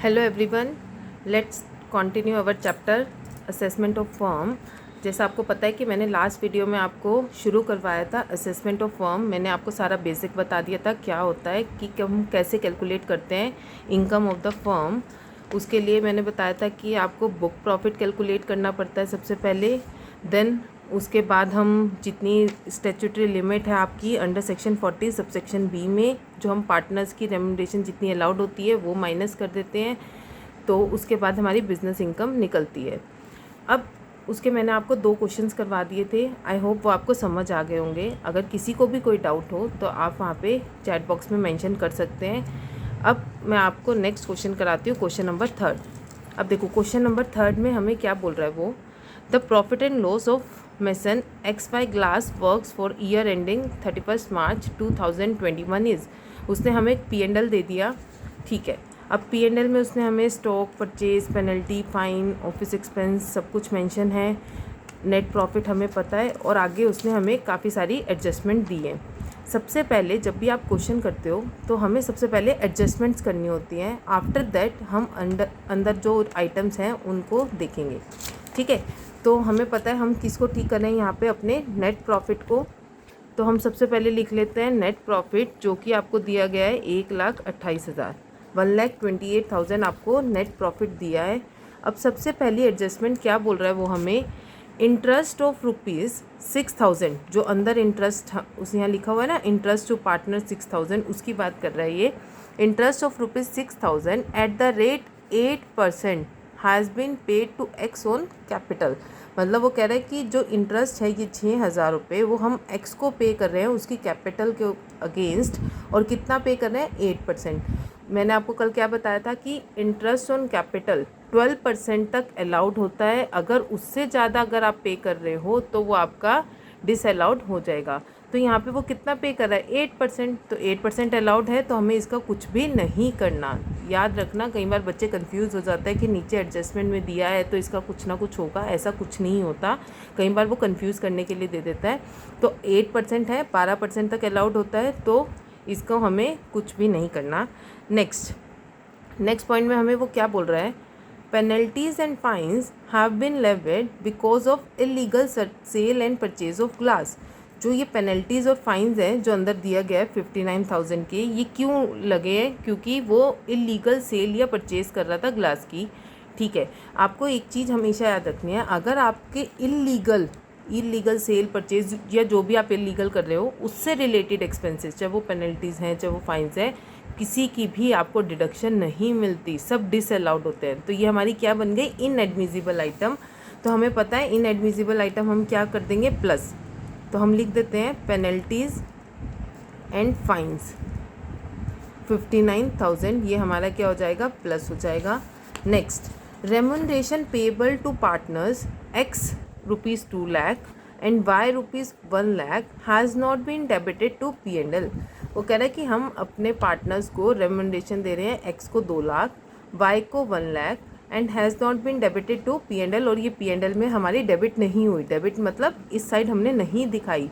Hello everyone, let's continue our chapter assessment of firm. जैसा आपको पता है कि मैंने लास्ट वीडियो में आपको शुरू करवाया था असेसमेंट ऑफ फर्म। मैंने आपको सारा बेसिक बता दिया था क्या होता है कि हम कैसे कैलकुलेट करते हैं इनकम ऑफ द फर्म। उसके लिए मैंने बताया था कि आपको बुक प्रॉफिट कैलकुलेट करना पड़ता है सबसे पहले, देन उसके बाद हम जितनी स्टैट्यूटरी लिमिट है आपकी अंडर सेक्शन 40 सबसेक्शन बी में, जो हम पार्टनर्स की रेम्यूनरेशन जितनी अलाउड होती है वो माइनस कर देते हैं, तो उसके बाद हमारी बिजनेस इनकम निकलती है। अब उसके मैंने आपको 2 क्वेश्चंस करवा दिए थे। आई होप वो आपको समझ आ गए होंगे। अगर किसी को भी कोई डाउट हो तो आप वहाँ पे चैट बॉक्स में मेंशन कर सकते हैं। अब मैं आपको नेक्स्ट क्वेश्चन कराती हूँ, क्वेश्चन नंबर 3। अब देखो क्वेश्चन नंबर 3 में हमें क्या बोल रहा है वो, the profit and loss of mason XY glass works for year ending 31 March 2021 is. उसने हमें P&L दे दिया, ठीक है। अब P&L में उसने हमें stock purchase, penalty, fine, office expense सब कुछ मेंशन है, नेट प्रॉफिट हमें पता है, और आगे उसने हमें काफ़ी सारी एडजस्टमेंट दी है। सबसे पहले जब भी आप क्वेश्चन करते हो तो हमें सबसे पहले एडजस्टमेंट्स करनी होती हैं। आफ्टर दैट हम अंदर जो आइटम्स हैं उनको देखेंगे, ठीक है। तो हमें पता है हम किसको ठीक कर रहे हैं यहाँ पे, अपने नेट प्रॉफिट को। तो हम सबसे पहले लिख लेते हैं नेट प्रॉफिट, जो कि आपको दिया गया है 1,28,000, 1,28,000 आपको नेट प्रॉफिट दिया है। अब सबसे पहली एडजस्टमेंट क्या बोल रहा है वो हमें, इंटरेस्ट ऑफ ₹6,000, जो अंदर इंटरेस्ट उस यहाँ लिखा हुआ है ना, इंटरेस्ट टू पार्टनर 6,000, उसकी बात कर रहा है ये। Interest of ₹6,000 at the rate 8% has been paid to X on capital. मतलब वो कह रहा है कि जो इंटरेस्ट है ये 6,000 रुपये वो हम एक्स को पे कर रहे हैं उसकी कैपिटल के अगेंस्ट, और कितना पे कर रहे हैं, 8%। मैंने आपको कल क्या बताया था कि इंटरेस्ट ऑन कैपिटल 12% तक अलाउड होता है। अगर उससे ज़्यादा अगर आप पे कर रहे हो तो वो आपका डिसअलाउड हो जाएगा। तो यहाँ पे वो कितना पे कर रहा है, 8%। तो 8% अलाउड है, तो हमें इसका कुछ भी नहीं करना। याद रखना, कई बार बच्चे कंफ्यूज हो जाते हैं कि नीचे एडजस्टमेंट में दिया है तो इसका कुछ ना कुछ होगा, ऐसा कुछ नहीं होता। कई बार वो कंफ्यूज करने के लिए दे देता है। तो 8% है, 12% तक अलाउड होता है, तो इसको हमें कुछ भी नहीं करना। नेक्स्ट पॉइंट में हमें वो क्या बोल रहा है, penalties and fines have been levied because of illegal sale and purchase of glass। जो ये पेनल्टीज़ और फाइन्स हैं जो अंदर दिया गया है 59,000 के, ये क्यों लगे हैं, क्योंकि वो इलीगल सेल या परचेज़ कर रहा था ग्लास की, ठीक है। आपको एक चीज़ हमेशा याद रखनी है, अगर आपके इलीगल सेल परचेज या जो भी आप इलीगल कर रहे हो उससे रिलेटेड एक्सपेंसेस, चाहे वो पेनल्टीज़ हैं चाहे वो फाइन्स हैं, किसी की भी आपको डिडक्शन नहीं मिलती, सब डिसअलाउड होते हैं। तो ये हमारी क्या बन गई, इनएडमिसिबल आइटम। तो हमें पता है इनएडमिसिबल आइटम हम क्या कर देंगे, प्लस। तो हम लिख देते हैं पेनल्टीज़ एंड फाइन्स 59,000, ये हमारा क्या हो जाएगा, प्लस हो जाएगा। Next, remuneration payable to partners X ₹2 lakh and Y ₹1 lakh has not been debited to P&L। वो कह रहा है कि हम अपने पार्टनर्स को रेम्यूनरेशन दे रहे हैं, X को 2 लाख, Y को 1 lakh, and has not been debited to P&L, और ये P&L में हमारी डेबिट नहीं हुई। डेबिट मतलब इस साइड हमने नहीं दिखाई।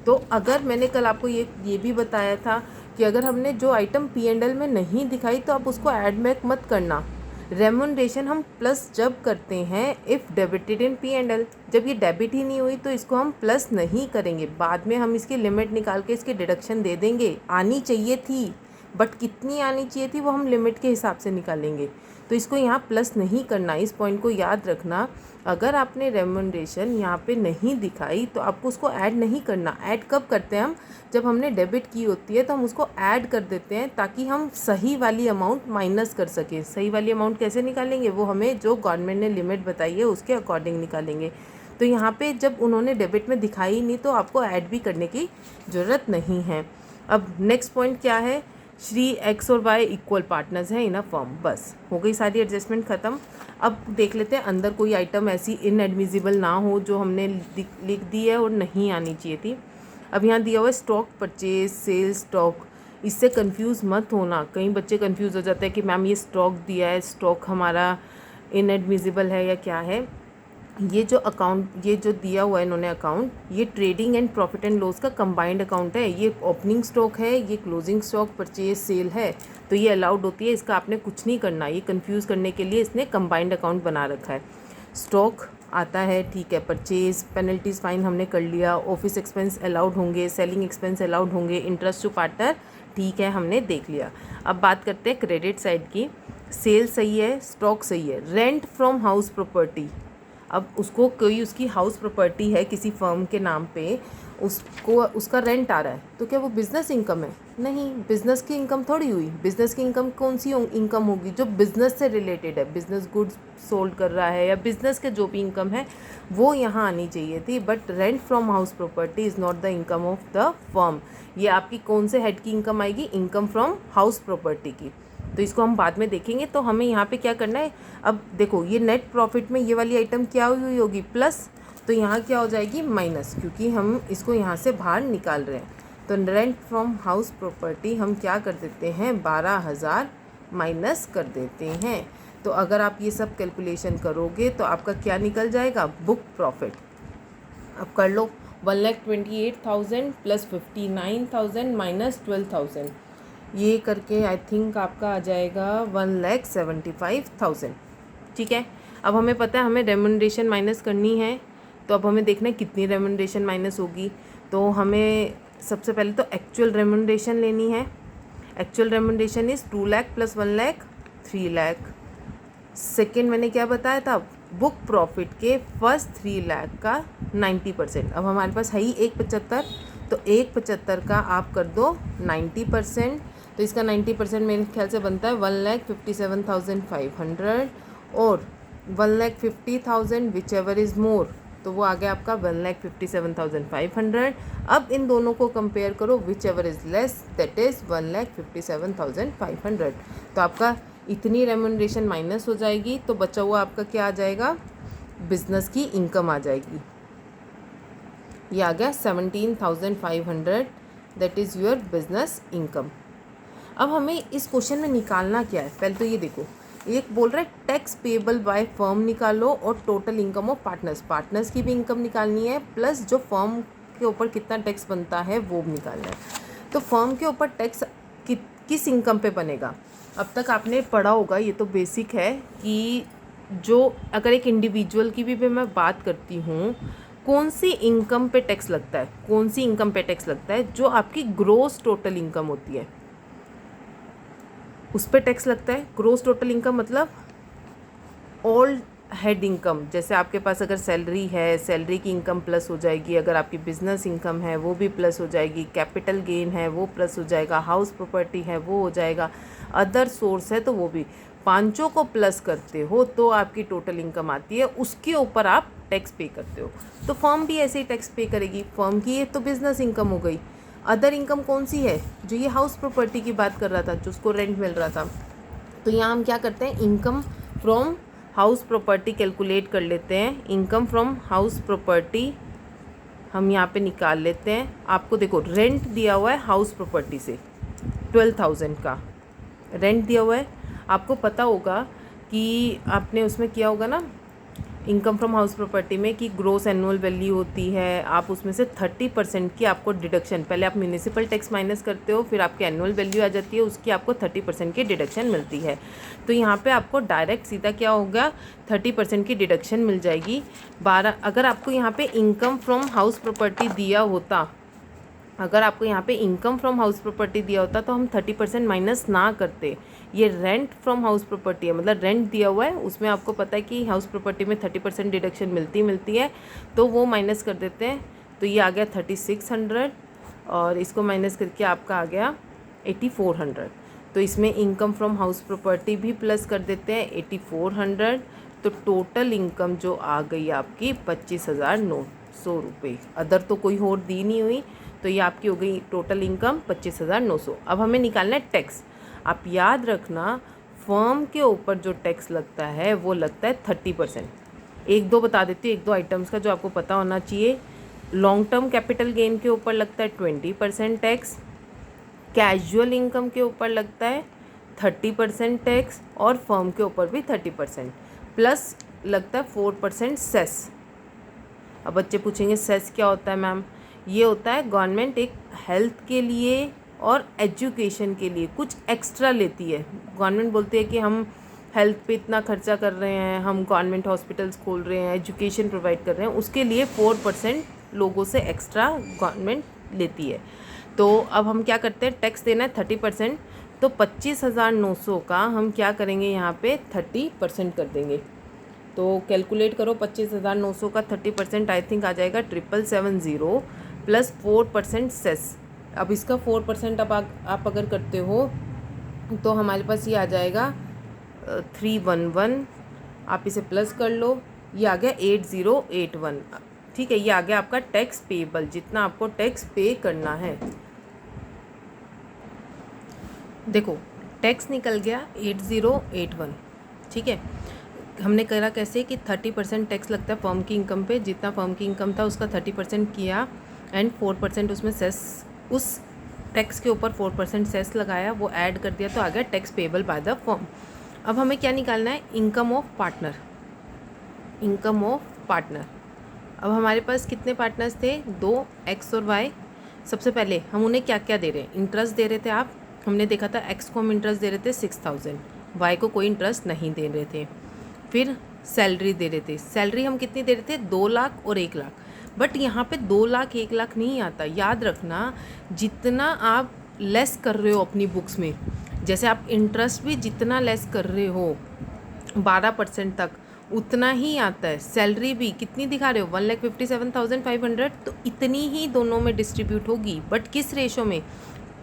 तो अगर मैंने कल आपको ये भी बताया था कि अगर हमने जो आइटम P&L में नहीं दिखाई तो आप उसको ऐड बैक मत करना। रेम्यूनरेशन हम प्लस जब करते हैं इफ़ डेबिटेड इन P&L, जब ये डेबिट ही नहीं हुई तो इसको हम प्लस नहीं करेंगे। बाद में हम इसकी लिमिट निकाल के इसकी डिडक्शन दे देंगे, आनी चाहिए थी, बट कितनी आनी चाहिए थी वो हम लिमिट के हिसाब से निकालेंगे। तो इसको यहाँ प्लस नहीं करना, इस पॉइंट को याद रखना। अगर आपने रेम्यूनरेशन यहाँ पे नहीं दिखाई तो आपको उसको ऐड नहीं करना। ऐड कब करते हैं हम, जब हमने डेबिट की होती है तो हम उसको ऐड कर देते हैं ताकि हम सही वाली अमाउंट माइनस कर सकें। सही वाली अमाउंट कैसे निकालेंगे, वो हमें जो गवर्नमेंट ने लिमिट बताई है उसके अकॉर्डिंग निकालेंगे। तो यहाँ पे जब उन्होंने डेबिट में दिखाई नहीं तो आपको ऐड भी करने की ज़रूरत नहीं है। अब नेक्स्ट पॉइंट क्या है, श्री X और Y इक्वल पार्टनर्स हैं इन अ फर्म। बस हो गई सारी एडजस्टमेंट ख़त्म। अब देख लेते हैं अंदर कोई आइटम ऐसी इनएडमिसिबल ना हो जो हमने लिख दी है और नहीं आनी चाहिए थी। अब यहाँ दिया हुआ है स्टॉक परचेज, सेल स्टॉक। इससे कंफ्यूज मत होना, कई बच्चे कंफ्यूज हो जाते हैं कि मैम ये स्टॉक दिया है, स्टॉक हमारा इनएडमिसिबल है या क्या है। ये जो अकाउंट, ये जो दिया हुआ है इन्होंने अकाउंट, ये trading and profit and loss का कंबाइंड अकाउंट है। ये ओपनिंग स्टॉक है, ये क्लोजिंग स्टॉक, परचेज, सेल है। तो ये अलाउड होती है, इसका आपने कुछ नहीं करना। ये कंफ्यूज करने के लिए इसने कंबाइंड अकाउंट बना रखा है। स्टॉक आता है, ठीक है, परचेज, पेनल्टीज, फाइन हमने कर लिया, ऑफिस एक्सपेंस अलाउड होंगे, सेलिंग एक्सपेंस अलाउड होंगे, इंटरेस्ट टू पार्टनर, ठीक है, हमने देख लिया। अब बात करते हैं क्रेडिट साइड की। सेल सही है, स्टॉक सही है, रेंट फ्रॉम हाउस प्रॉपर्टी। अब उसको कोई उसकी हाउस प्रॉपर्टी है किसी फर्म के नाम पे, उसको उसका रेंट आ रहा है, तो क्या वो बिज़नेस इनकम है? नहीं, बिज़नेस की इनकम थोड़ी हुई। बिज़नेस की इनकम कौन सी इनकम होगी? जो बिज़नेस से रिलेटेड है, बिज़नेस गुड्स सोल्ड कर रहा है या बिज़नेस के जो भी इनकम है वो यहाँ आनी चाहिए थी। But rent from house property is not the income of the firm. ये आपकी कौन से हेड की इनकम आएगी? इनकम फ्रॉम हाउस प्रॉपर्टी की। तो इसको हम बाद में देखेंगे। तो हमें यहाँ पे क्या करना है, अब देखो ये नेट प्रॉफिट में ये वाली आइटम क्या हुई होगी? प्लस, तो यहाँ क्या हो जाएगी? माइनस, क्योंकि हम इसको यहाँ से बाहर निकाल रहे हैं। तो रेंट फ्रॉम हाउस प्रॉपर्टी हम क्या कर देते हैं? 12,000 माइनस कर देते हैं। तो अगर आप ये सब कैलकुलेशन करोगे तो आपका क्या निकल जाएगा? Book profit. अब कर लो, 1,28,000 प्लस 59,000 माइनस 12,000, ये करके आई थिंक आपका आ जाएगा 1,75,000। ठीक है, अब हमें पता है हमें रेम्युनरेशन माइनस करनी है। तो अब हमें देखना है कितनी रेम्युनरेशन माइनस होगी। तो हमें सबसे पहले तो एक्चुअल रेम्युनरेशन लेनी है। Actual remuneration is 2 lakh plus 1 lakh 3 lakh. Second मैंने क्या बताया था? बुक प्रॉफिट के फर्स्ट 3 लाख का 90%। अब हमारे पास है ही 1,75, तो 1,75 का आप कर दो 90%। तो इसका 90% मेरे ख्याल से बनता है 1,57,500 और 1,50,000 विच एवर इज़ मोर, तो वो आ गया आपका 1,57,500। अब इन दोनों को कंपेयर करो, which ever is less, that is 1,57,500। तो आपका इतनी रेम्युनरेशन माइनस हो जाएगी, तो बचा हुआ आपका क्या आ जाएगा? बिजनेस की इनकम आ जाएगी। ये आ गया 17,500, that is your business income. अब हमें इस क्वेश्चन में निकालना क्या है? पहले तो ये देखो, एक बोल रहा है टैक्स पेबल बाय फर्म निकालो और total income of partners. Partners की भी इनकम निकालनी है, प्लस जो फर्म के ऊपर कितना टैक्स बनता है वो भी निकालना है। तो फर्म के ऊपर टैक्स किस इनकम पे बनेगा? अब तक आपने पढ़ा होगा, ये तो बेसिक है कि जो अगर एक इंडिविजुअल की भी मैं बात करती हूँ, कौन सी इनकम पे टैक्स लगता है? कौन सी इनकम पे टैक्स लगता है? जो आपकी ग्रोस टोटल इनकम होती है उस पर टैक्स लगता है। ग्रोस टोटल इनकम मतलब ऑल हेड इनकम। जैसे आपके पास अगर सैलरी है, सैलरी की इनकम प्लस हो जाएगी, अगर आपकी बिजनेस इनकम है वो भी प्लस हो जाएगी, कैपिटल गेन है वो प्लस हो जाएगा, हाउस प्रॉपर्टी है वो हो जाएगा, अदर सोर्स है तो वो भी। पांचों को प्लस करते हो तो आपकी टोटल इनकम आती है, उसके ऊपर आप टैक्स पे करते हो। तो फर्म भी ऐसे ही टैक्स पे करेगी। फर्म की ये तो बिजनेस इनकम हो गई। अदर इनकम कौन सी है? जो ये हाउस प्रॉपर्टी की बात कर रहा था, जो उसको रेंट मिल रहा था। तो यहाँ हम क्या करते हैं? Income from house property calculate कर लेते हैं। इनकम फ्रॉम हाउस प्रॉपर्टी हम यहाँ पे निकाल लेते हैं। आपको देखो रेंट दिया हुआ है हाउस प्रॉपर्टी से 12,000 का रेंट दिया हुआ है। आपको पता होगा कि आपने उसमें किया होगा ना इनकम फ्रॉम हाउस प्रॉपर्टी में कि ग्रोस एनुअल वैल्यू होती है, आप उसमें से 30% की आपको डिडक्शन, पहले आप म्यूनिसिपल टैक्स माइनस करते हो, फिर आपकी एनुअल वैल्यू आ जाती है, उसकी आपको 30% की डिडक्शन मिलती है। तो यहाँ पे आपको डायरेक्ट सीधा क्या होगा? 30% की डिडक्शन मिल जाएगी। 12 अगर आपको यहाँ पे इनकम फ्रॉम हाउस प्रॉपर्टी दिया होता, अगर आपको यहाँ पे इनकम फ्रॉम हाउस प्रॉपर्टी दिया होता तो हम 30% माइनस ना करते। ये रेंट फ्रॉम हाउस प्रॉपर्टी है, मतलब रेंट दिया हुआ है, उसमें आपको पता है कि हाउस प्रॉपर्टी में 30% डिडक्शन मिलती है, तो वो माइनस कर देते हैं। तो ये आ गया 3,600 और इसको माइनस करके आपका आ गया 8,400। तो इसमें इनकम फ्रॉम हाउस प्रॉपर्टी भी प्लस कर देते हैं 8,400। तो टोटल इनकम जो आ गई आपकी 25,900 रुपये। अदर तो कोई और दी नहीं हुई, तो ये आपकी हो गई टोटल इनकम 25,900। अब हमें निकालना है टैक्स। आप याद रखना, फर्म के ऊपर जो टैक्स लगता है वो लगता है 30%। एक दो बता देती हूँ, एक दो आइटम्स का जो आपको पता होना चाहिए। लॉन्ग टर्म कैपिटल गेन के ऊपर लगता है 20% टैक्स, कैजुअल इनकम के ऊपर लगता है 30% टैक्स और फर्म के ऊपर भी 30%, प्लस लगता है 4% सेस। अब बच्चे पूछेंगे सेस क्या होता है मैम? ये होता है गवर्नमेंट एक हेल्थ के लिए और एजुकेशन के लिए कुछ एक्स्ट्रा लेती है। गवर्नमेंट बोलती है कि हम हेल्थ पे इतना खर्चा कर रहे हैं, हम गवर्नमेंट हॉस्पिटल्स खोल रहे हैं, एजुकेशन प्रोवाइड कर रहे हैं, उसके लिए 4% लोगों से एक्स्ट्रा गवर्नमेंट लेती है। तो अब हम क्या करते हैं, टैक्स देना है 30%, तो 25,900 का हम क्या करेंगे, यहाँ पे 30% कर देंगे। तो कैलकुलेट करो, 25,900 का 30% आई थिंक आ जाएगा 770 प्लस 4% सेस। अब इसका 4% अब आप अगर करते हो तो हमारे पास ये आ जाएगा 311, आप इसे प्लस कर लो, ये आ गया 8081। ठीक है, ये आ गया आपका टैक्स पेबल, जितना आपको टैक्स पे करना है। देखो टैक्स निकल गया 8081। ठीक है, हमने करा कैसे कि 30% टैक्स लगता है फर्म की इनकम पे, जितना फर्म की इनकम था उसका 30% किया एंड 4% उसमें सेस, उस टैक्स के ऊपर 4% सेस लगाया, वो ऐड कर दिया, तो आ गया tax payable by the firm. अब हमें क्या निकालना है, income of partner. Income of partner, अब हमारे पास कितने पार्टनर्स थे, 2, एक्स और वाई। सबसे पहले हम उन्हें क्या क्या दे रहे हैं, इंटरेस्ट दे रहे थे। आप हमने देखा था एक्स को हम इंटरेस्ट दे रहे थे 6,000, वाई को कोई इंटरेस्ट नहीं दे रहे थे। फिर सैलरी दे रहे थे, सैलरी हम कितनी दे रहे थे, 2 लाख और 1 लाख। बट यहाँ पे 2 लाख 1 लाख नहीं आता, याद रखना जितना आप लेस कर रहे हो अपनी बुक्स में, जैसे आप इंटरेस्ट भी जितना लेस कर रहे हो 12% तक, उतना ही आता है। सैलरी भी कितनी दिखा रहे हो, 1,57,500, तो इतनी ही दोनों में डिस्ट्रीब्यूट होगी। बट किस रेशो में,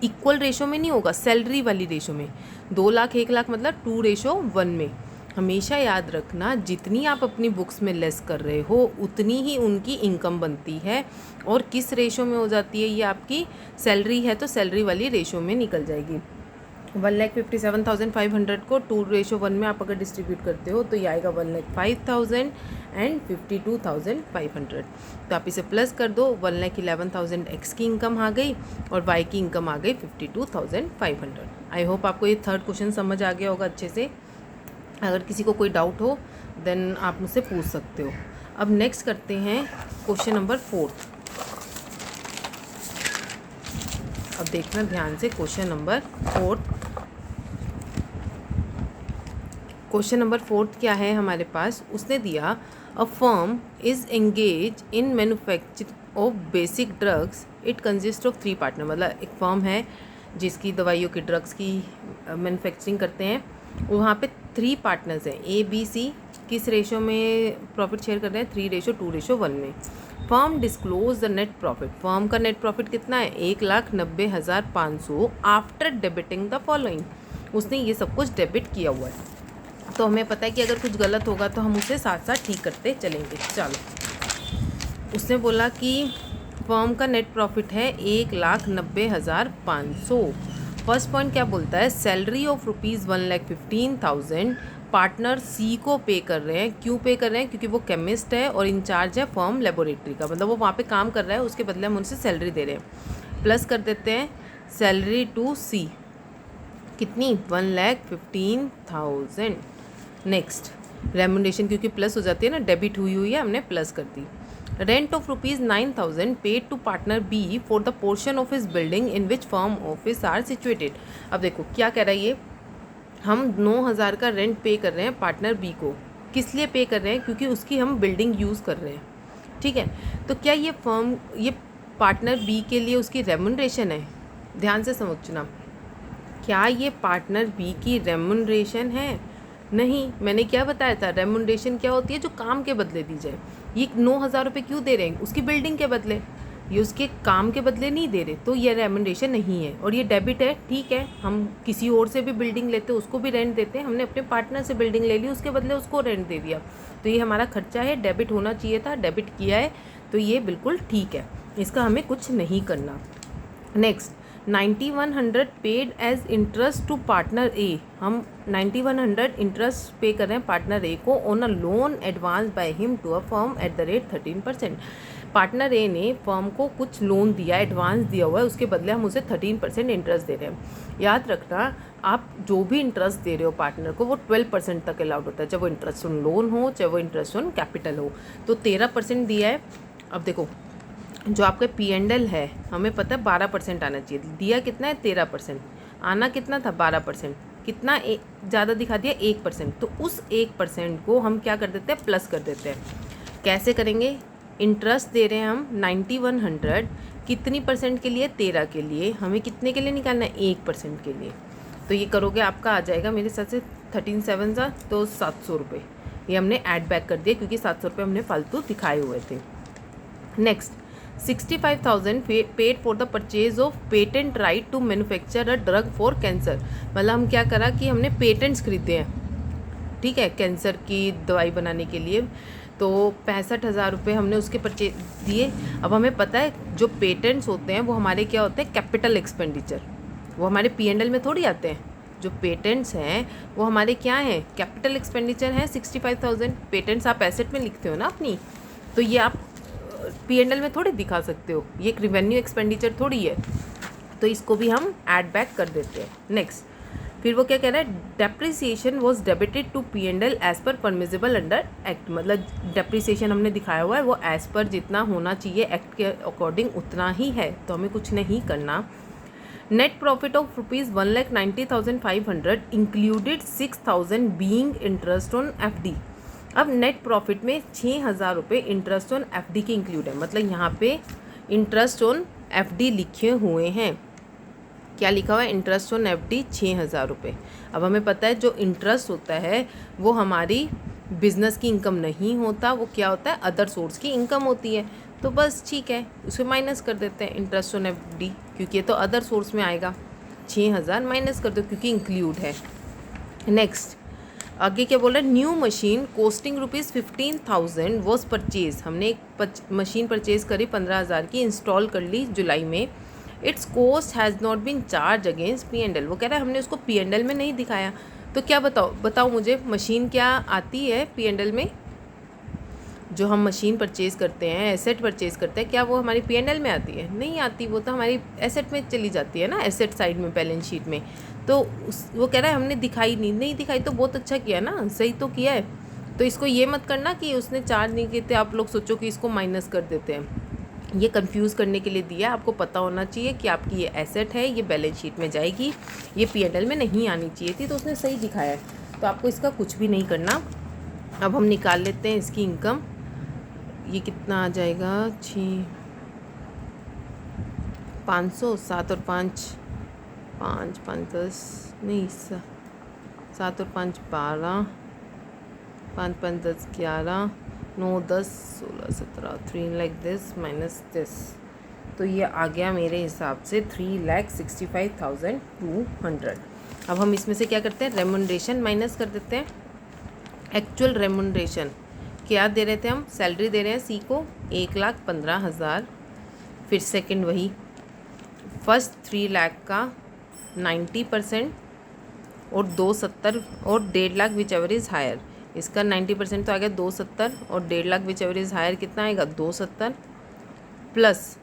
इक्वल रेशो में नहीं होगा, सैलरी वाली रेशो में। 2 लाख 1 लाख मतलब 2:1 में। हमेशा याद रखना जितनी आप अपनी बुक्स में लेस कर रहे हो उतनी ही उनकी इनकम बनती है। और किस रेशो में हो जाती है, ये आपकी सैलरी है तो सैलरी वाली रेशो में निकल जाएगी। 1,57,500 को 2:1 में आप अगर डिस्ट्रीब्यूट करते हो तो ये आएगा 1,05,000 एंड 52,500। तो आप इसे प्लस कर दो, 1,11,000 एक्स की इनकम आ गई और वाई की इनकम आ गई 52,500। आई होप आपको ये थर्ड क्वेश्चन समझ आ गया होगा अच्छे से। अगर किसी को कोई डाउट हो देन आप मुझसे पूछ सकते हो। अब नेक्स्ट करते हैं क्वेश्चन नंबर 4। अब देखना ध्यान से क्वेश्चन नंबर 4। क्वेश्चन नंबर 4 क्या है हमारे पास, उसने दिया a firm is engage in manufacture of basic drugs, it consist of 3 partner. मतलब एक फर्म है जिसकी दवाइयों की ड्रग्स की मैन्युफैक्चरिंग करते हैं, वहाँ पे 3 पार्टनर्स हैं, ए बी सी। किस रेशो में प्रॉफिट शेयर कर रहे हैं, 3:2:1 में। Firm disclose the net profit, firm का नेट प्रॉफिट कितना है, 1,90,500 आफ्टर डेबिटिंग द फॉलोइंग। उसने ये सब कुछ डेबिट किया हुआ है, तो हमें पता है कि अगर कुछ गलत होगा तो हम उसे साथ साथ ठीक करते चलेंगे। चलो, उसने बोला कि फर्म का नेट प्रॉफिट है 1,90,500। फर्स्ट पॉइंट क्या बोलता है, सैलरी ऑफ ₹1,15,000 पार्टनर सी को पे कर रहे हैं। क्यों पे कर रहे हैं, क्योंकि वो केमिस्ट है और इंचार्ज है फर्म लेबोरेटरी का, मतलब वो वहाँ पे काम कर रहा है, उसके बदले हम उनसे सैलरी दे रहे हैं। प्लस कर देते हैं सैलरी टू सी, कितनी, 1,15,000। नेक्स्ट रेम्युनरेशन, क्योंकि प्लस हो जाती है ना, डेबिट हुई है, हमने प्लस कर दी। Rent of ₹9,000 paid to partner B for the portion of his building in which firm office are situated. अब देखो क्या कह रहा है ये, हम 9,000 का रेंट पे कर रहे हैं पार्टनर बी को। किस लिए पे कर रहे हैं, क्योंकि उसकी हम बिल्डिंग यूज़ कर रहे हैं। ठीक है, तो क्या ये फर्म, ये पार्टनर बी के लिए उसकी रेम्युनरेशन है, ध्यान से समझना। क्या ये पार्टनर बी की रेम्युनरेशन है, नहीं। मैंने क्या बताया था, रेम्युनरेशन क्या होती है, जो काम के बदले दी जाए। ये 9,000 रुपये क्यों दे रहे हैं, उसकी बिल्डिंग के बदले, ये उसके काम के बदले नहीं दे रहे, तो ये रेम्युनरेशन नहीं है। और ये डेबिट है, ठीक है, हम किसी और से भी बिल्डिंग लेते उसको भी रेंट देते हैं, हमने अपने पार्टनर से बिल्डिंग ले ली, उसके बदले उसको रेंट दे दिया, तो ये हमारा खर्चा है, डेबिट होना चाहिए था, डेबिट किया है, तो ये बिल्कुल ठीक है, इसका हमें कुछ नहीं करना। Next 9,100 paid as interest to partner A, हम 9,100 इंटरेस्ट पे कर रहे हैं पार्टनर ए को on a loan advance by him to a firm at the rate 13%। Partner A ने फर्म को कुछ लोन दिया, एडवांस दिया हुआ है, उसके बदले हम उसे 13% इंटरेस्ट दे रहे हैं। याद रखना, आप जो भी इंटरेस्ट दे रहे हो पार्टनर को वो 12% तक अलाउड होता है, चाहे वो इंटरेस्ट ऑन लोन हो, चाहे वो इंटरेस्ट ऑन कैपिटल हो। तो 13% दिया है। अब देखो जो आपका P&L है हमें पता है 12% आना चाहिए, दिया कितना है 13%, आना कितना था 12%, कितना ज़्यादा दिखा दिया 1%, तो उस 1% को हम क्या कर देते हैं प्लस कर देते हैं। कैसे करेंगे, इंटरेस्ट दे रहे हैं हम 9100, कितनी परसेंट के लिए 13 के लिए, हमें कितने के लिए निकालना है 1% के लिए। तो ये करोगे आपका आ जाएगा मेरे साथ से 13/7 सा तो 700 रुपये, ये हमने ऐड बैक कर दिया क्योंकि 700 रुपये हमने फालतू दिखाए हुए थे। Next 65,000 paid for the purchase of patent right to manufacture a drug for cancer. मतलब हम क्या करा कि हमने पेटेंट्स खरीदे हैं, ठीक है, कैंसर की दवाई बनाने के लिए, तो 65,000 रुपये हमने उसके परचेज दिए। अब हमें पता है जो पेटेंट्स होते हैं वो हमारे क्या होते हैं कैपिटल एक्सपेंडिचर, वो हमारे P&L में थोड़ी आते हैं। जो पेटेंट्स हैं वो हमारे क्या हैं कैपिटल एक्सपेंडिचर हैं 65,000। पेटेंट्स आप एसेट में लिखते हो ना अपनी, तो ये आप P&L में थोड़ी दिखा सकते हो, ये एक रिवेन्यू एक्सपेंडिचर थोड़ी है, तो इसको भी हम ऐड बैक कर देते हैं। नेक्स्ट फिर वो क्या कह रहा है, depreciation was debited to P&L as per permissible under act. मतलब डेप्रिसिएशन हमने दिखाया हुआ है वो एज पर जितना होना चाहिए एक्ट के अकॉर्डिंग उतना ही है, तो हमें कुछ नहीं करना। Net profit of ₹1,90,500 included 6,000 being interest on FD। अब नेट प्रॉफिट में 6,000 रुपये इंटरेस्ट ऑन FD के इंक्लूड है, मतलब यहाँ पे इंटरेस्ट ऑन FD लिखे हुए हैं। क्या लिखा हुआ है, इंटरेस्ट ऑन FD 6,000 रुपये। अब हमें पता है जो इंटरेस्ट होता है वो हमारी बिजनेस की इनकम नहीं होता, वो क्या होता है अदर सोर्स की इनकम होती है, तो बस ठीक है उसे माइनस कर देते हैं इंटरेस्ट ऑन FD, क्योंकि ये तो अदर सोर्स में आएगा। 6,000 माइनस कर दो क्योंकि इंक्लूड है। नेक्स्ट आगे क्या बोल रहा है, new machine costing ₹15,000 was purchase. हमने एक मशीन परचेज करी 15,000 की, इंस्टॉल कर ली जुलाई में। Its cost has not been charge against P&L। वो कह रहा है हमने उसको P&L में नहीं दिखाया, तो क्या बताओ मुझे मशीन क्या आती है P&L में। जो हम मशीन परचेज करते हैं, एसेट परचेज करते हैं, क्या वो हमारी P&L में आती है, नहीं आती, वो तो हमारी एसेट में चली जाती है ना, एसेट साइड में बैलेंस शीट में। तो वो कह रहा है हमने दिखाई नहीं दिखाई, तो बहुत अच्छा किया ना, सही तो किया है। तो इसको ये मत करना कि उसने चार्ज नहीं किए थे, आप लोग सोचो कि इसको माइनस कर देते हैं, ये कंफ्यूज करने के लिए दिया। आपको पता होना चाहिए कि आपकी ये एसेट है, ये बैलेंस शीट में जाएगी, ये P&L में नहीं आनी चाहिए थी, तो उसने सही दिखाया है, तो आपको इसका कुछ भी नहीं करना। अब हम निकाल लेते हैं इसकी इनकम, ये कितना आ जाएगा 500, 7 और 5 5 5 10 नहीं 7 और 5 12, 5 5 10 11, 9 10 16 17, 3 लाइक दिस माइनस दिस, तो ये आ गया मेरे हिसाब से 3,65,200। अब हम इसमें से क्या करते हैं, रेमुनरेशन माइनस कर देते हैं। एक्चुअल रेमुनरेशन क्या दे रहे थे हम, सैलरी दे रहे हैं C को 1,15,000, फिर सेकंड वही फर्स्ट 3 लाख का 90% और 270 और 1.5 lakh whichever is higher. इसका 90% तो आ गया 270 और 1.5 lakh whichever is higher कितना आएगा 270 प्लस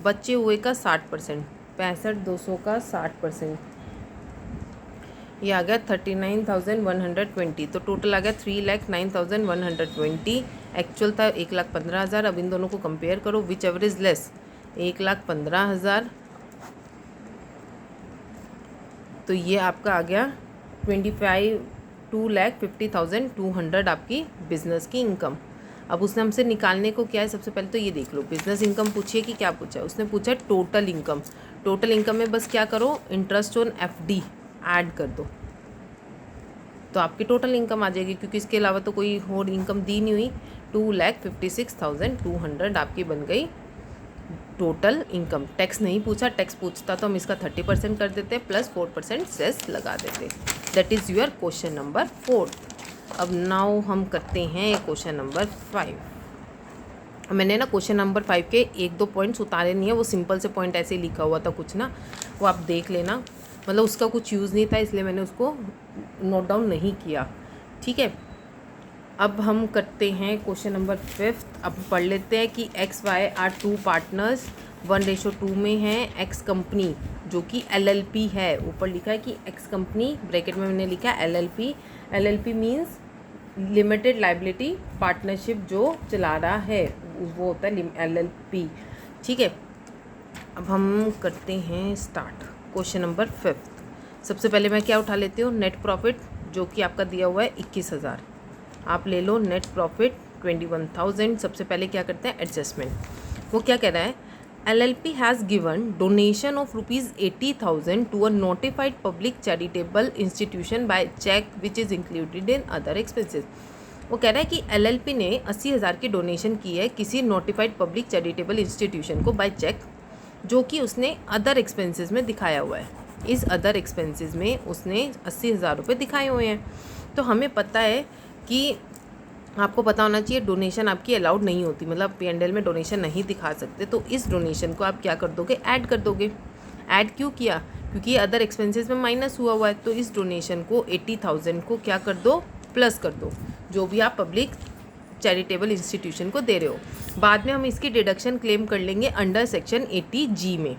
बचे हुए का 60%, 65,200 का 60%, ये आ गया 39,120। तो टोटल आ गया 3,09,120। एक्चुअल था 1,15,000। अब इन दोनों को कंपेयर करो, विच एवर इज लेस 1,15,000, तो ये आपका आ गया 2,50,200 आपकी बिजनेस की इनकम। अब उसने हमसे निकालने को क्या है, सबसे पहले तो ये देख लो, बिजनेस इनकम पूछिए कि क्या पूछा है, उसने पूछा टोटल इनकम। टोटल इनकम में बस क्या करो, इंटरेस्ट ऑन FD ऐड कर दो, तो आपकी टोटल इनकम आ जाएगी, क्योंकि इसके अलावा तो कोई और इनकम दी नहीं हुई। 2,56,200 आपकी बन गई टोटल इनकम। टैक्स नहीं पूछा, टैक्स पूछता तो हम इसका 30% कर देते प्लस 4% सेस लगा देते। That is your question number 4। अब नाउ हम करते हैं क्वेश्चन नंबर 5। मैंने ना क्वेश्चन नंबर 5 के 1-2 पॉइंट्स उतारे नहीं है, वो सिंपल से पॉइंट ऐसे ही लिखा हुआ था कुछ ना, वो आप देख लेना, मतलब उसका कुछ यूज़ नहीं था इसलिए मैंने उसको नोट डाउन नहीं किया, ठीक है। अब हम करते हैं क्वेश्चन नंबर 5। अब पढ़ लेते हैं कि XY आर 2 पार्टनर्स 1:2 में हैं। X कंपनी जो कि LLP है, ऊपर लिखा है कि X कंपनी, ब्रैकेट में मैंने लिखा है LLP। LLP means limited liability partnership जो चला रहा है वो होता है LLP। ठीक है, अब हम करते हैं स्टार्ट। Question number 5। सबसे पहले मैं क्या उठा लेती हूँ, नेट प्रॉफिट, जो कि आपका दिया हुआ है 21,000। आप ले लो नेट प्रॉफिट 21,000। सबसे पहले क्या करते हैं, एडजस्टमेंट। वो क्या कह रहा है, LLP has given donation of ₹80,000 to a notified public charitable institution by cheque which is included in other expenses. वो कह रहा है कि LLP ने 80,000 की डोनेशन की है किसी नोटिफाइड पब्लिक चैरिटेबल इंस्टीट्यूशन को बाय चेक, जो कि उसने अदर एक्सपेंसेस में दिखाया हुआ है। इस अदर एक्सपेंसेस में उसने 80,000 रुपये दिखाए हुए हैं। तो हमें पता है कि आपको पता होना चाहिए डोनेशन आपकी अलाउड नहीं होती, मतलब P&L में डोनेशन नहीं दिखा सकते। तो इस डोनेशन को आप क्या कर दोगे, ऐड कर दोगे। ऐड क्यों किया, क्योंकि ये अदर एक्सपेंसेस में माइनस हुआ है। तो इस डोनेशन को 80,000 को क्या कर दो, प्लस कर दो, जो भी आप पब्लिक चैरिटेबल इंस्टीट्यूशन को दे रहे हो। बाद में हम इसकी डिडक्शन क्लेम कर लेंगे अंडर सेक्शन 80G में।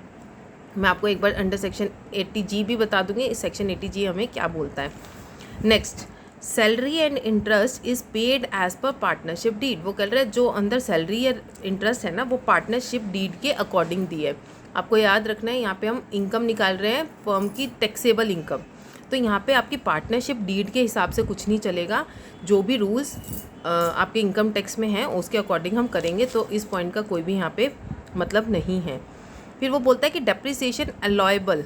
मैं आपको एक बार अंडर सेक्शन 80G भी बता दूंगी, इस सेक्शन 80G हमें क्या बोलता है। Next, salary and interest is paid as per partnership deed. वो कह रहे हैं जो अंदर सैलरी या इंटरेस्ट है ना, वो पार्टनरशिप डीड के अकॉर्डिंग दी है। आपको याद रखना है, यहाँ पे हम इनकम निकाल रहे हैं, फर्म की टैक्सेबल इनकम। तो यहाँ पे आपकी पार्टनरशिप डीड के हिसाब से कुछ नहीं चलेगा, जो भी रूल्स आपके इनकम टैक्स में हैं उसके अकॉर्डिंग हम करेंगे। तो इस पॉइंट का कोई भी यहाँ पे मतलब नहीं है। फिर वो बोलता है कि डेप्रिसिएशन अलाउएबल,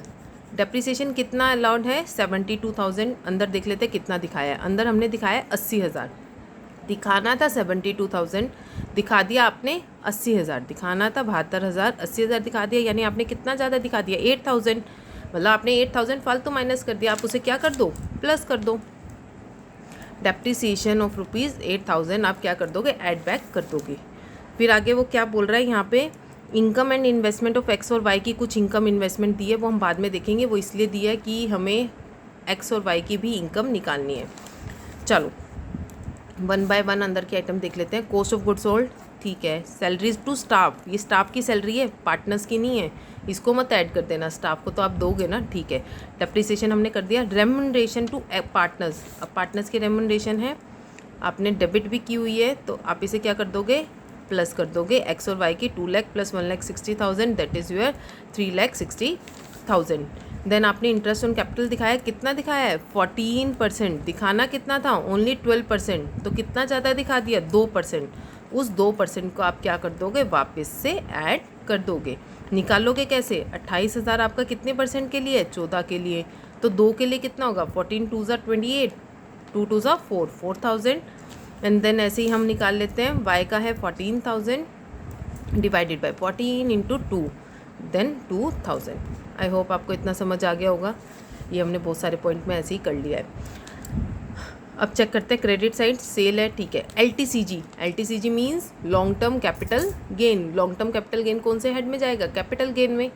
डेप्रिसिएशन कितना अलाउड है, 72,000। अंदर देख लेते हैं कितना दिखाया है। अंदर हमने दिखाया 80,000, दिखाना था 72,000, दिखा दिया आपने 80,000, दिखाना था 72,000, 80,000 दिखा दिया, यानी आपने कितना ज़्यादा दिखा दिया, 8,000। मतलब आपने 8,000 फालतू माइनस कर दिया, आप उसे क्या कर दो, प्लस कर दो। डेप्रिसिएशन ऑफ ₹8,000 आप क्या कर दोगे, ऐड बैक कर दोगे। फिर आगे वो क्या बोल रहा है यहाँ पे, income and investment of X और Y की कुछ इनकम इन्वेस्टमेंट दी है, वो हम बाद में देखेंगे। वो इसलिए दिया है कि हमें X और Y की भी इनकम निकालनी है। चलो 1 बाय 1 अंदर के आइटम देख लेते हैं। कॉस्ट ऑफ गुड्स सोल्ड, ठीक है। सैलरीज टू स्टाफ, ये स्टाफ की सैलरी है, पार्टनर्स की नहीं है, इसको मत ऐड कर देना, स्टाफ को तो आप दोगे ना, ठीक है। डेप्रिसिएशन हमने कर दिया। रेम्युनरेशन टू पार्टनर्स, अब पार्टनर्स की रेम्युनरेशन है, आपने डेबिट भी की हुई है, तो आप इसे क्या कर दोगे, प्लस कर दोगे। X और Y की 2 lakh plus 1,60,000, that is your 3,60,000। Then आपने इंटरेस्ट ऑन कैपिटल दिखाया, कितना दिखाया है, 14%। दिखाना कितना था, ओनली 12%, तो कितना ज़्यादा दिखा दिया, 2%। उस 2% को आप क्या कर दोगे, वापस से ऐड कर दोगे। निकालोगे कैसे, 28,000 आपका कितने परसेंट के लिए, 14 के लिए, तो 2 के लिए कितना होगा, 14 2 ज़ा 28, 2 2 ज़ा 4, 4,000। एंड देन ऐसे ही हम निकाल लेते हैं, Y का है 14,000 divided by 14 into 2, then 2,000। I hope आपको इतना समझ आ गया होगा। ये हमने बहुत सारे पॉइंट में ऐसे ही कर लिया है। अब चेक करते हैं क्रेडिट साइड, सेल है, ठीक है। LTCG means long term capital gain. Long term capital gain कौन से हेड में जाएगा, कैपिटल गेन में।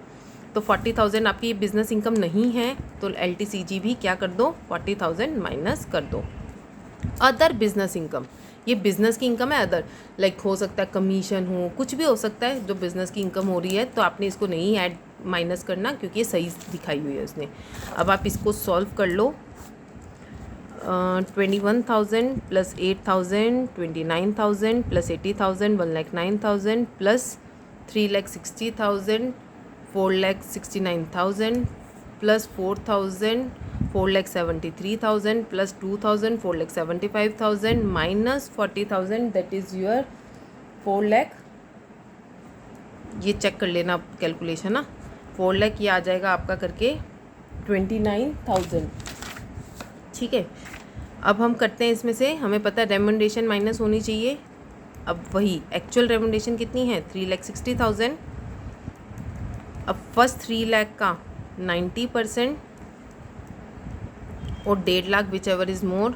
तो 40,000 आपकी बिजनेस इनकम नहीं है, तो LTCG भी क्या कर दो, 40,000 माइनस कर दो। अदर बिजनेस इनकम, ये बिजनेस की इनकम है। अदर लाइक हो सकता है कमीशन हो, कुछ भी हो सकता है जो बिजनेस की इनकम हो रही है, तो आपने इसको नहीं ऐड माइनस करना, क्योंकि ये सही दिखाई हुई है उसने। अब आप इसको सॉल्व कर लो। 21,000 plus 8,000, 29,000 plus 80,000, 1,09,000 plus 3,60,000, 4,69,000 plus 4,000, 4,73,000 plus 2,000, 4,75,000 minus 40,000, that is your 4 lakh. ये चेक कर लेना कैलकुलेशन ना, 4 लाख ये आ जाएगा आपका करके 29,000, ठीक है। अब हम करते हैं इसमें से, हमें पता है रेम्युनरेशन माइनस होनी चाहिए। अब वही एक्चुअल रेम्युनरेशन कितनी है, 3,60,000। अब फर्स्ट 3 लाख का 90% और 1.5 lakh whichever is more,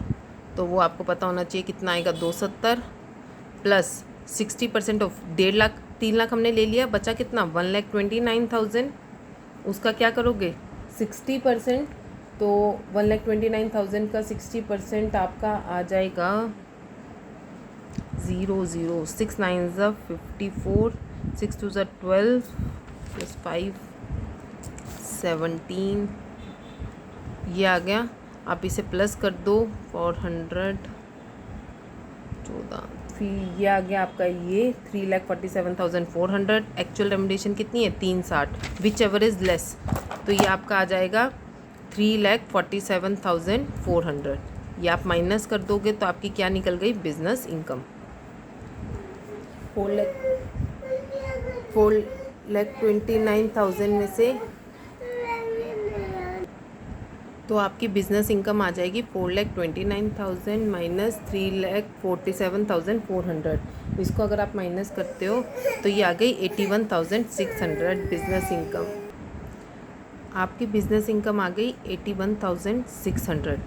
तो वो आपको पता होना चाहिए कितना आएगा, 270 प्लस 60% ऑफ 1.5 लाख। 3 लाख हमने ले लिया, बचा कितना, 1,29,000। उसका क्या करोगे, 60%, तो 1,29,000 का 60% आपका आ जाएगा 0, 6 9 ज़ा 54, 6 2 ज़ा 12 प्लस 5 17, ये आ गया। आप इसे प्लस कर दो, 400, 14, फिर ये आ गया आपका ये 3,47,400। एक्चुअल रेमुनरेशन कितनी है 360, विच एवर इज़ लेस, तो ये आपका आ जाएगा 3,47,400। ये आप माइनस कर दोगे तो आपकी क्या निकल गई बिजनेस इनकम 4,29,000 में से, तो आपकी बिज़नेस इनकम आ जाएगी 4,29,000 माइनस 3,47,400। इसको अगर आप माइनस करते हो तो ये आ गई 81,600 बिज़नेस इनकम। आपकी बिज़नेस इनकम आ गई 81,600।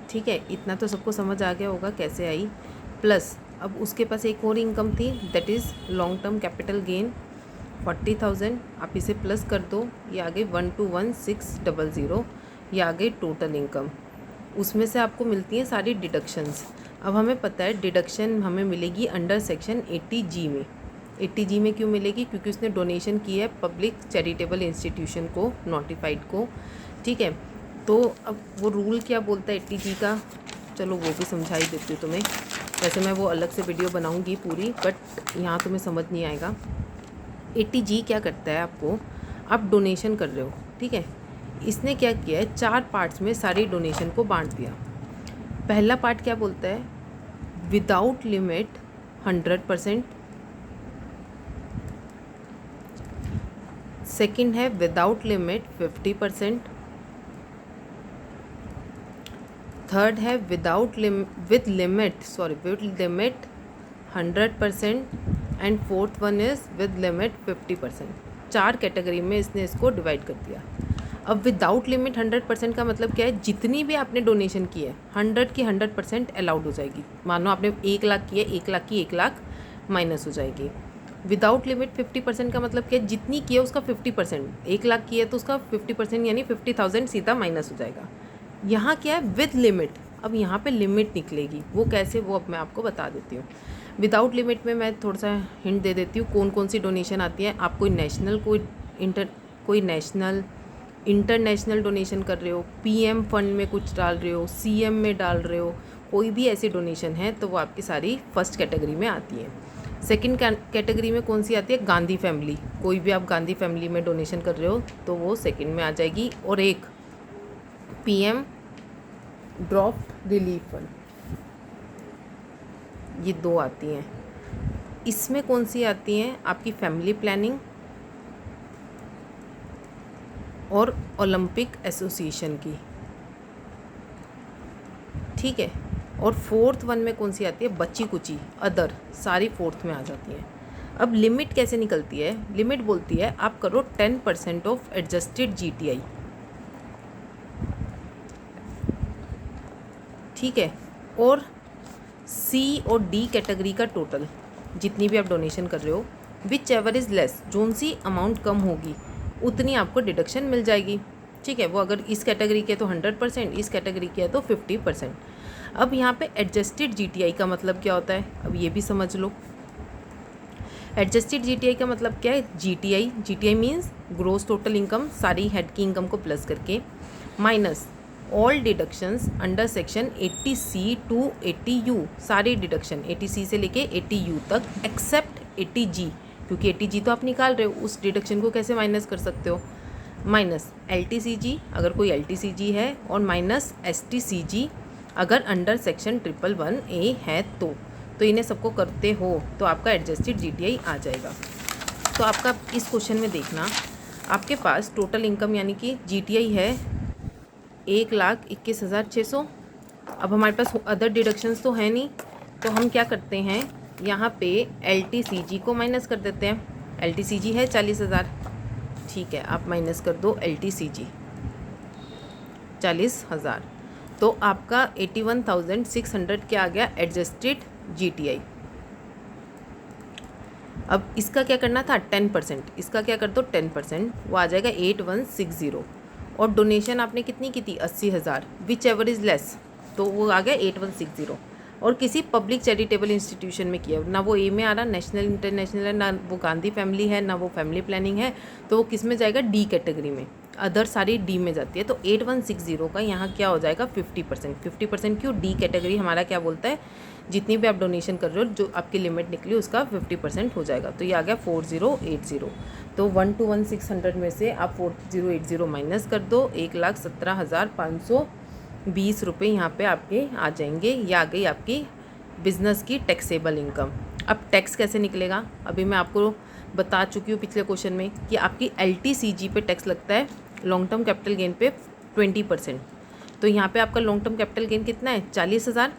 ठीक है, इतना तो सबको समझ आ गया होगा कैसे आई। प्लस अब उसके पास एक और इनकम थी, that is long term capital gain 40,000। आप इसे प्लस कर दो, ये आ गई 121,600। ये आ गई टोटल इनकम। उसमें से आपको मिलती हैं सारी डिडक्शंस। अब हमें पता है डिडक्शन हमें मिलेगी अंडर सेक्शन 80G में। 80G में क्यों मिलेगी? क्योंकि उसने डोनेशन की है पब्लिक चैरिटेबल इंस्टीट्यूशन को, नोटिफाइड को। ठीक है, तो अब वो रूल क्या बोलता है 80G का, चलो वो भी समझा ही देती हूँ तुम्हें। वैसे मैं वो अलग से वीडियो बनाऊँगी पूरी, बट यहाँ तुम्हें समझ नहीं आएगा। 80G क्या करता है, आपको आप डोनेशन कर रहे हो, ठीक है, इसने क्या किया है 4 पार्ट्स में सारी डोनेशन को बांट दिया। पहला पार्ट क्या बोलता है, विदाउट लिमिट 100%। सेकंड है विदाउट लिमिट 50%। थर्ड है with limit 100%। And fourth one is with limit 50%। 4 category में इसने इसको डिवाइड कर दिया। अब विदाउट लिमिट 100% का मतलब क्या है, जितनी भी आपने डोनेशन की है 100 की 100% अलाउड हो जाएगी। मानो आपने 1 लाख की है, 1 लाख की 1 लाख माइनस हो जाएगी। विदाउट लिमिट 50% का मतलब क्या है, जितनी की है उसका 50%, 1 लाख की है तो उसका 50% यानी 50,000 सीधा माइनस हो जाएगा। यहाँ क्या है विद लिमिट, अब यहाँ पे लिमिट निकलेगी, वो कैसे, वो अब मैं आपको बता देती हूँ। विदाउट लिमिट में मैं थोड़ा सा हिंट दे देती हूँ कौन कौन सी डोनेशन आती है। आप कोई नेशनल कोई नेशनल इंटरनेशनल डोनेशन कर रहे हो, पीएम फंड में कुछ डाल रहे हो, सीएम में डाल रहे हो, कोई भी ऐसी डोनेशन है तो वो आपकी सारी फर्स्ट कैटेगरी में आती है। सेकंड कैटेगरी में कौन सी आती है, गांधी फैमिली, कोई भी आप गांधी फैमिली में डोनेशन कर रहे हो तो वो सेकंड में आ जाएगी। और एक पीएम ड्रॉफ्ट रिलीफ फंड, ये 2 आती हैं। इसमें कौन सी आती हैं, आपकी फैमिली प्लानिंग और ओलंपिक एसोसिएशन की, ठीक है। और फोर्थ वन में कौन सी आती है, बच्ची कुची अदर, सारी फोर्थ में आ जाती हैं। अब लिमिट कैसे निकलती है, लिमिट बोलती है आप करो 10% ऑफ एडजस्टेड जीटीआई, ठीक है। और सी और डी कैटेगरी का टोटल जितनी भी आप डोनेशन कर रहे हो, विच एवर इज़ लेस, जोन सी अमाउंट कम होगी उतनी आपको डिडक्शन मिल जाएगी, ठीक है। वो अगर इस कैटेगरी के तो 100%, इस कैटेगरी के है तो 50%। अब यहाँ पे एडजस्टेड जीटीआई का मतलब क्या होता है, अब ये भी समझ लो। एडजस्टेड जीटीआई का मतलब क्या है, GTI means gross total income, सारी हेड की इनकम को प्लस करके, minus all deductions under section 80C to 80U, सारी डिडक्शन 80C से लेके 80U तक एक्सेप्ट 80G, क्योंकि 80G तो आप निकाल रहे हो, उस डिडक्शन को कैसे माइनस कर सकते हो, माइनस LTCG अगर कोई LTCG है, और माइनस STCG अगर अंडर सेक्शन 111A है तो इन्हें सबको करते हो तो आपका एडजस्टेड जीटीआई आ जाएगा। तो आपका इस क्वेश्चन में देखना, आपके पास टोटल इनकम यानी कि जीटीआई है 1,21,600। अब हमारे पास अदर डिडक्शंस तो है नहीं, तो हम क्या करते हैं, यहाँ पे LTCG को माइनस कर देते हैं। LTCG है 40,000, ठीक है, आप माइनस कर दो LTCG 40,000, तो आपका 81,600 क्या आ गया, एडजस्टेड जीटीआई। अब इसका क्या करना था 10%, इसका क्या कर दो 10%, वो आ जाएगा 8160। और डोनेशन आपने कितनी की थी 80,000, विच एवर इज़ लेस, तो वो आ गया 8160। और किसी पब्लिक चैरिटेबल इंस्टीट्यूशन में किया, ना वो ए में आ रहा, नेशनल इंटरनेशनल है, ना वो गांधी फैमिली है, ना वो फैमिली प्लानिंग है, तो वो किस में जाएगा, डी कैटेगरी में। अदर सारी डी में जाती है। तो 8160 का यहाँ क्या हो जाएगा 50%। 50% क्यों, डी कैटेगरी हमारा क्या बोलता है, जितनी भी आप डोनेशन कर रहे हो जो आपकी लिमिट निकली उसका 50% हो जाएगा। तो ये आ गया 4080। तो 121,600 में से आप 4080 माइनस कर दो, 1,17,520 रुपये यहाँ पे आपके आ जाएंगे। ये आ गई आपकी बिजनेस की टैक्सेबल इनकम। अब टैक्स कैसे निकलेगा, अभी मैं आपको बता चुकी हूँ पिछले क्वेश्चन में कि आपकी LTCG पे टैक्स लगता है, लॉन्ग टर्म कैपिटल गेन पे 20%। तो यहाँ पे आपका लॉन्ग टर्म कैपिटल गेन कितना है 40,000,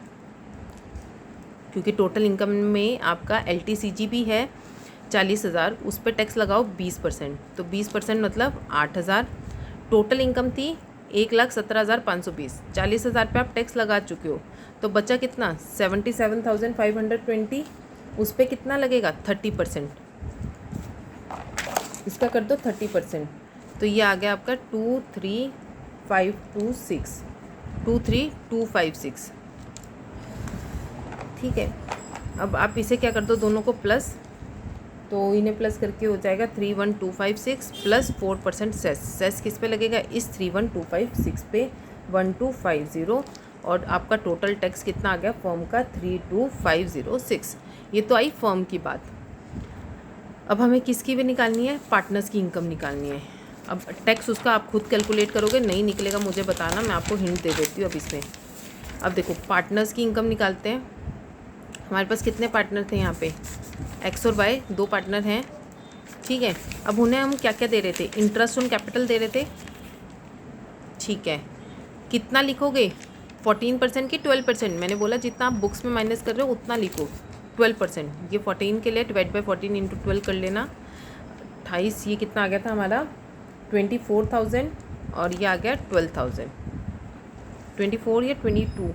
क्योंकि टोटल इनकम में आपका LTCG भी है 40,000, उस पर टैक्स लगाओ 20%। तो 20% मतलब 8,000। टोटल इनकम थी 1,17,520, 40,000 पे आप टैक्स लगा चुके हो, तो बचा कितना 77,520। उस पर कितना लगेगा 30%, इसका कर दो 30%। तो ये आ गया आपका 23,256। ठीक है, अब आप इसे क्या कर दो, दोनों को प्लस, तो इन्हें प्लस करके हो जाएगा 31,256 प्लस 4% सेस। सेस किस पे लगेगा, इस 31,256 पे 1250, और आपका टोटल टैक्स कितना आ गया फर्म का 32,506। ये तो आई फर्म की बात। अब हमें किसकी भी निकालनी है, पार्टनर्स की इनकम निकालनी है। अब टैक्स उसका आप खुद कैलकुलेट करोगे, नहीं निकलेगा मुझे बताना, मैं आपको हिंट दे देती हूँ अब इसमें। अब देखो पार्टनर्स की इनकम निकालते हैं। हमारे पास कितने पार्टनर थे यहाँ पे, एक्स और वाई, 2 पार्टनर हैं। ठीक है, अब उन्हें हम क्या क्या दे रहे थे, इंटरेस्ट ऑन कैपिटल दे रहे थे। ठीक है, कितना लिखोगे 14% की 12%, मैंने बोला जितना आप बुक्स में माइनस कर रहे हो उतना लिखो 12%। ये 14 के लिए डिवाइड बाई 14 इंटू 12 कर लेना, 28। ये कितना आ गया था हमारा 24,000, और ये आ गया 12,000। 24 या 22,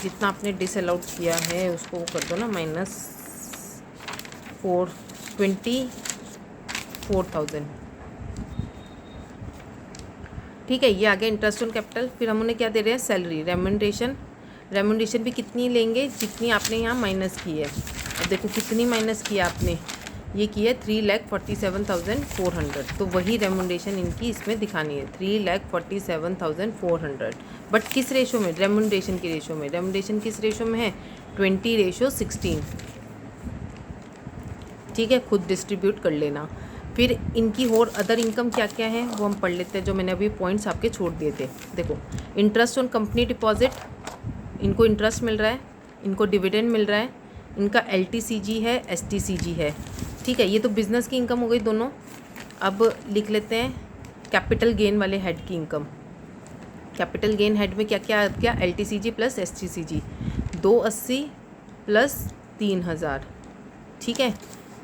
जितना आपने डिसअलाउड किया है उसको वो कर दो ना, -4, 24,000। ठीक है, ये आ गया इंटरेस्ट ऑन कैपिटल। फिर हम उन्हें क्या दे रहे हैं, सैलरी, रेम्यूनरेशन। रेम्यूनरेशन भी कितनी लेंगे, जितनी आपने यहाँ माइनस की है। अब देखो कितनी माइनस की है आपने, ये की है 3,47,400। तो वही रेम्यूनरेशन इनकी इसमें दिखानी है, 3,47,400। बट किस रेशो में, रेम्यूनरेशन की रेशो में। रेम्यूनरेशन किस रेशो में है, 20:16। ठीक है, खुद डिस्ट्रीब्यूट कर लेना। फिर इनकी और अदर इनकम क्या क्या है वो हम पढ़ लेते हैं, जो मैंने अभी पॉइंट्स आपके छोड़ दिए थे। देखो इंटरेस्ट ऑन कंपनी डिपॉजिट, इनको इंटरेस्ट मिल रहा है, इनको डिविडेंड मिल रहा है, इनका LTCG है, STCG है। ठीक है, ये तो बिज़नेस की इनकम हो गई दोनों। अब लिख लेते हैं कैपिटल गेन वाले हेड की इनकम। कैपिटल गेन हेड में क्या क्या आ गया, LTCG प्लस STCG, 280 प्लस 3,000। ठीक है,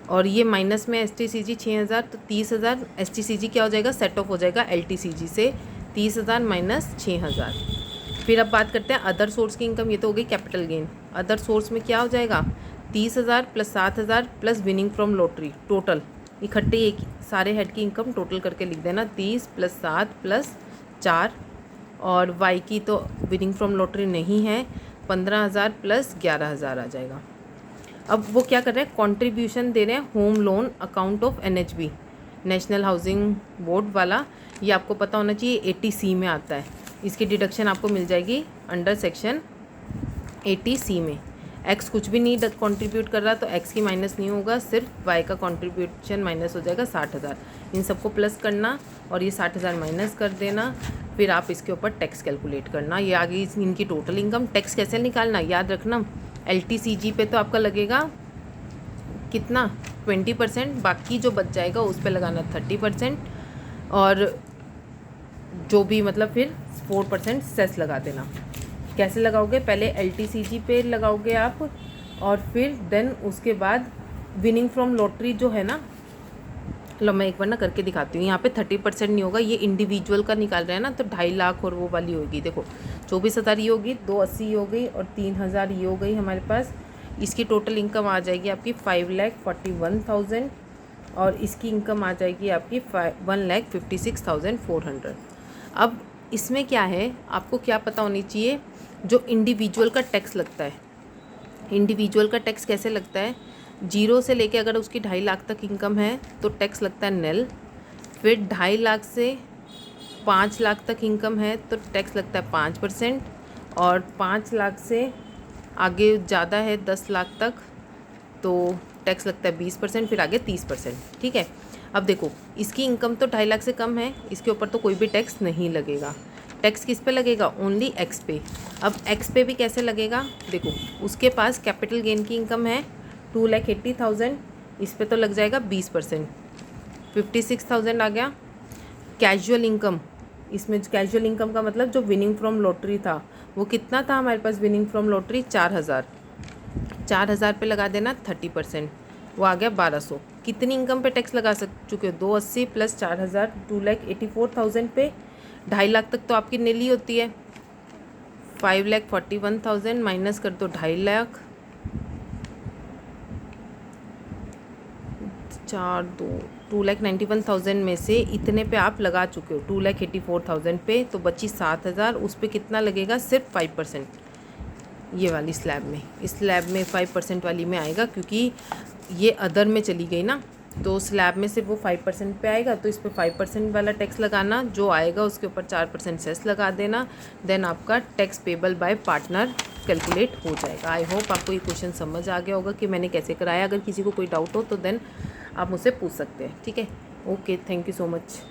और ये माइनस में STCG 6,000, तो 30,000। STCG क्या हो जाएगा, सेट ऑफ हो जाएगा LTCG से, 30,000 माइनस 6,000। फिर अब बात करते हैं अदर सोर्स की इनकम। ये तो हो गई कैपिटल गेन। अदर सोर्स में क्या हो जाएगा, 30,000 plus 7,000 plus winning from lottery. Total इकट्ठे एक सारे हेड की इनकम टोटल करके लिख देना, 30 प्लस 7 प्लस 4। और वाई की तो विनिंग फ्रॉम लॉटरी नहीं है, 15,000 प्लस 11,000 आ जाएगा। अब वो क्या कर रहे हैं, कंट्रीब्यूशन दे रहे हैं home loan account of NHB, national housing board वाला। ये आपको पता होना चाहिए, 80C में आता है। इसकी डिडक्शन आपको मिल जाएगी अंडर सेक्शन 80C में। एक्स कुछ भी नहीं कंट्रीब्यूट कर रहा, तो एक्स की माइनस नहीं होगा, सिर्फ वाई का कंट्रीब्यूशन माइनस हो जाएगा 60,000। इन सबको प्लस करना और ये 60,000 माइनस कर देना। फिर आप इसके ऊपर टैक्स कैलकुलेट करना। ये आ गई इनकी टोटल इनकम। टैक्स कैसे निकालना, याद रखना, LTCG पे तो आपका लगेगा कितना 20%, बाकी जो बच जाएगा उस पे लगाना 30%, और जो भी मतलब फिर 4% सेस लगा देना। कैसे लगाओगे, पहले LTCG पे लगाओगे आप, और फिर देन उसके बाद विनिंग फ्रॉम लॉटरी जो है ना, लो मैं एक बार ना करके दिखाती हूँ। यहाँ पे 30% नहीं होगा, ये इंडिविजुअल का निकाल रहे हैं ना, तो 2.5 लाख और वो वाली होगी। देखो 24,000 ये होगी, 280 ये हो गई, और 3,000 ये हो गई हमारे पास। इसकी टोटल इनकम आ जाएगी आपकी 5,41,000, और इसकी इनकम आ जाएगी आपकी 1,56,400। अब इसमें क्या है, आपको क्या पता होनी चाहिए, जो इंडिविजुअल का टैक्स लगता है। इंडिविजुअल का टैक्स कैसे लगता है, 0 से लेके अगर उसकी 2.5 लाख तक इनकम है तो टैक्स लगता है नेल। फिर 2.5 लाख से 5 लाख तक इनकम है तो टैक्स लगता है 5%, और 5 लाख से आगे ज़्यादा है 10 लाख तक तो टैक्स लगता है 20%, फिर आगे 30%। ठीक है, अब देखो इसकी इनकम तो 2.5 लाख से कम है, इसके ऊपर तो कोई भी टैक्स नहीं लगेगा। टैक्स किस पे लगेगा? ओनली एक्स पे। अब एक्स पे भी कैसे लगेगा? देखो उसके पास कैपिटल गेन की इनकम है 2,80,000, इस पे तो लग जाएगा 20%, 56,000 आ गया। कैजुअल इनकम, इसमें कैजुअल इनकम का मतलब जो विनिंग फ्रॉम लॉटरी था वो कितना था हमारे पास विनिंग फ्रॉम लॉटरी? 4,000 पे लगा देना 30%, वो आ गया 1,200। कितनी इनकम पे टैक्स लगा चुके हो? 280 प्लस 4,000 2,84,000 पे। 2.5 लाख तक तो आपकी नीली होती है। 5,41,000 माइनस कर दो 2.5 लाख, 2,91,000 में से इतने पे आप लगा चुके हो 2,84,000 पे, तो बची 7,000। उस पर कितना लगेगा? सिर्फ 5%। ये वाली स्लैब में, इस स्लैब में 5% वाली में आएगा, क्योंकि ये अदर में चली गई ना, तो स्लैब में सिर्फ वो 5% पे आएगा, तो इस पर 5% वाला टैक्स लगाना, जो आएगा उसके ऊपर 4% सेस लगा देना, देन आपका tax payable by partner calculate हो जाएगा। आई होप आपको ये क्वेश्चन समझ आ गया होगा कि मैंने कैसे कराया। अगर किसी को कोई डाउट हो तो देन आप मुझसे पूछ सकते हैं। ठीक है, okay, thank you so much.